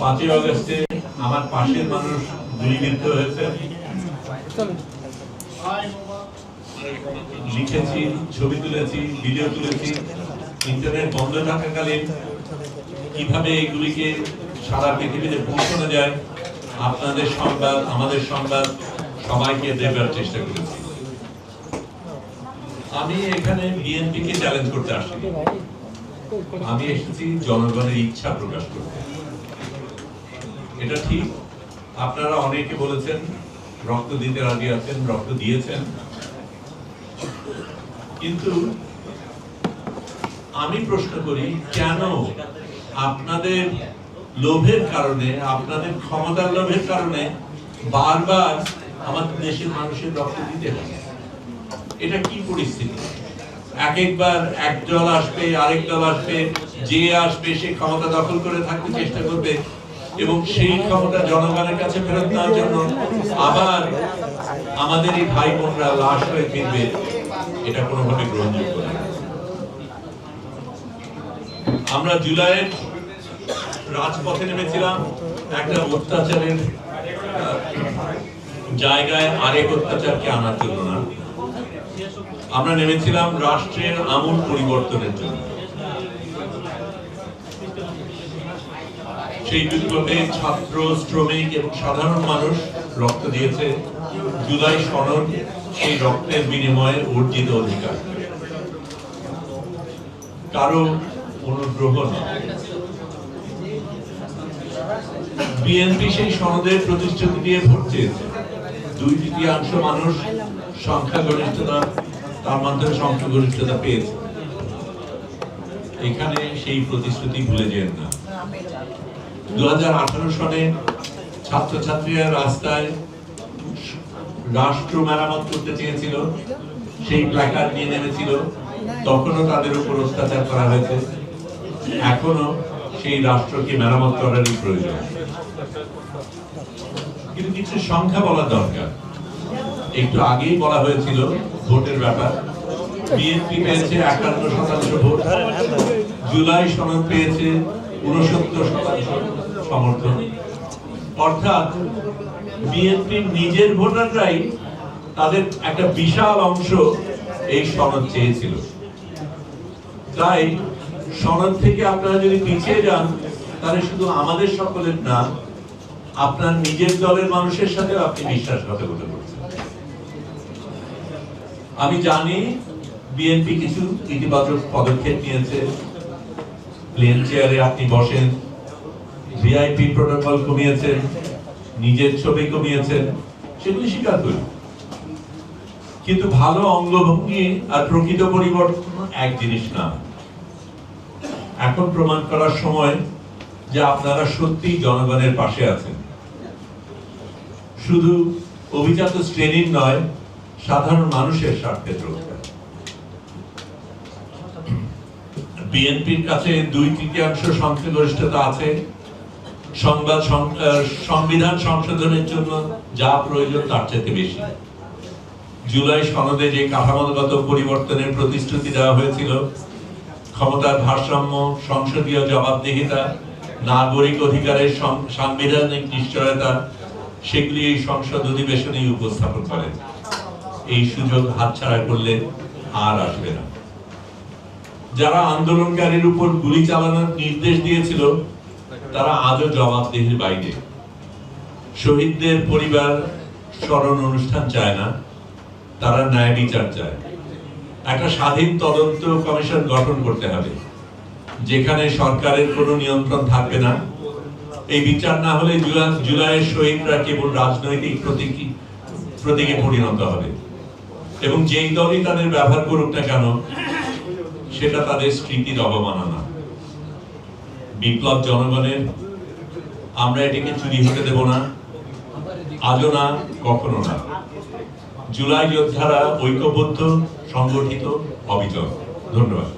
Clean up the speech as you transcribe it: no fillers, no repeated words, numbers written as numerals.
5ই আগস্টে আমার পাশের মানুষ গুলিবিদ্ধ হয়েছে। লিখেছি, ছবি তুলেছি, ভিডিও তুলেছি। ইন্টারনেট বন্ধ থাকাকালীন কিভাবে এগুলিকে সারা পৃথিবীতে পৌঁছানো যায়, আপনাদের সংবাদ, আমাদের সংবাদ সবাইকে দেবার চেষ্টা করেছি। আমি এখানে বিএনপিকে চ্যালেঞ্জ করতে আসিনি, আমি এসেছি জনগণের ইচ্ছা প্রকাশ করতে। এটা ঠিক, আপনারা অনেকে বলেছেন রক্ত দিতে রাজি আছেন, রক্ত দিয়েছেন, কিন্তু আমি প্রশ্ন করি কেন আপনাদের লোভের কারণে, আপনাদের ক্ষমতার লোভের কারণে বারবার আমাদের দেশের মানুষের রক্ত দিতে হবে? এটা কি পরিস্থিতি? একবার এক দল আসবে, আরেক দল আসবে, যে আসবে সে ক্ষমতা দখল করে থাকতে চেষ্টা করবে এবং সেই ক্ষমতা জনগণের কাছে ফেরত দেওয়ার জন্য আবার আমাদের এই ভাই বোনরা লাশ হয়ে ফিরবে। এটা কোনোভাবে গ্রহণযোগ্য না। আমরা জুলাইয়ের রাজপথে নেমেছিলাম একটা অত্যাচারের জায়গায় আরেক অত্যাচারকে আনার জন্য না, আমরা নেমেছিলাম রাষ্ট্রের আমূল পরিবর্তনের জন্য। সেই বিপ্লবে ছাত্র, শ্রমিক এবং সাধারণ মানুষ রক্ত দিয়েছে। জুলাই সনদ সেই রক্তের বিনিময়ে অর্জিত অধিকার, কারো অনুগ্রহ নয়। বিএনপি সেই সনদের প্রতিশ্রুতি দিয়ে ভোট চেয়েছে। 2/3 মানুষ সংখ্যাগরিষ্ঠতা, তার মাধ্যমে সংখ্যাগরিষ্ঠতা পেয়েছে। এখানে সেই প্রতিশ্রুতি ভুলে যেন না। 2018 সনে ছাত্রছাত্রীরা রাস্তায় রাষ্ট্র মেরামত করতে চেয়েছিল, সেই প্ল্যাকার্ড নিয়ে নেমেছিল, তখনও তাদের উপর অত্যাচার করা হয়েছে। এখনো সেই রাষ্ট্রকে মেরামত করারই প্রয়োজন, কিন্তু কিছু সংখ্যা বলা দরকার। একটু আগেই বলা হয়েছিল ভোটের ব্যাপার, বিএনপি পেয়েছে 51% ভোট, জুলাই সনদ পেয়েছে 69% সমর্থন। অর্থাৎ বিএনপির নিজের ভোটাররাই তাদের একটা বিশাল অংশ এই সনদ চেয়েছিল। তাই সনদ থেকে আপনারা যদি পিছিয়ে যান, তাহলে শুধু আমাদের সকলের না, আপনার নিজের দলের মানুষের সাথে আপনি বিশ্বাসঘাতকতা করছেন। আমি জানি বিএনপি কিছু ইতিবাচক পদক্ষেপ নিয়েছে। প্লেন চেয়ারে আপনি বসেন, ভিআইপি প্রোটোকল কমিয়েছেন, নিজের ছবি কমিয়েছেন, সেগুলি স্বীকার করি। কিন্তু ভালো অঙ্গভঙ্গি আর প্রকৃত পরিবর্তন এক জিনিস না। এখন প্রমাণ করার সময় যে আপনারা সত্যি জনগণের পাশে আছেন, শুধু অভিজাত শ্রেণীর নয়, সাধারণ মানুষের স্বার্থের রক্ষা। বিএনপির কাছে 2/3 সংখ্যাগরিষ্ঠতা আছে। সংবিধান সংশোধনের জন্য যা প্রয়োজন তার চাইতে বেশি। জুলাই সনদে যে কাঠামোগত পরিবর্তনের প্রতিশ্রুতি দেওয়া হয়েছিল, ক্ষমতার ভারসাম্য, সংসদীয় জবাবদিহিতা, নাগরিক অধিকারের সাংবিধানিক নিশ্চয়তা, সেগুলি এই সংসদ অধিবেশনেই উপস্থাপন করেন। এই সুযোগ হাতছাড়া করলে আর আসবে না। যারা আন্দোলনকারীর উপর গুলি চালানোর নির্দেশ দিয়েছিল, তারা আজও জবাবদিহির বাইরে। শহীদদের পরিবার স্মরণ অনুষ্ঠান চায় না, তারা ন্যায় বিচার চায়। একটা স্বাধীন তদন্ত কমিশন গঠন করতে হবে, যেখানে সরকারের কোনো নিয়ন্ত্রণ থাকবে না। এই বিচার না হলে জুলাইয়ের শহীদরা কেবল রাজনৈতিক প্রতীকে পরিণত হবে, এবং যেই দলই তাদের ব্যবহার করুক না কেন, সেটা তাদের স্মৃতির অবমাননা। বিপ্লব জনগণের, আমরা এটাকে চুরি হতে দেব না, আজও না, কখনো না। জুলাই যোদ্ধারা ঐক্যবদ্ধ, সংগঠিত, অবিচল। ধন্যবাদ।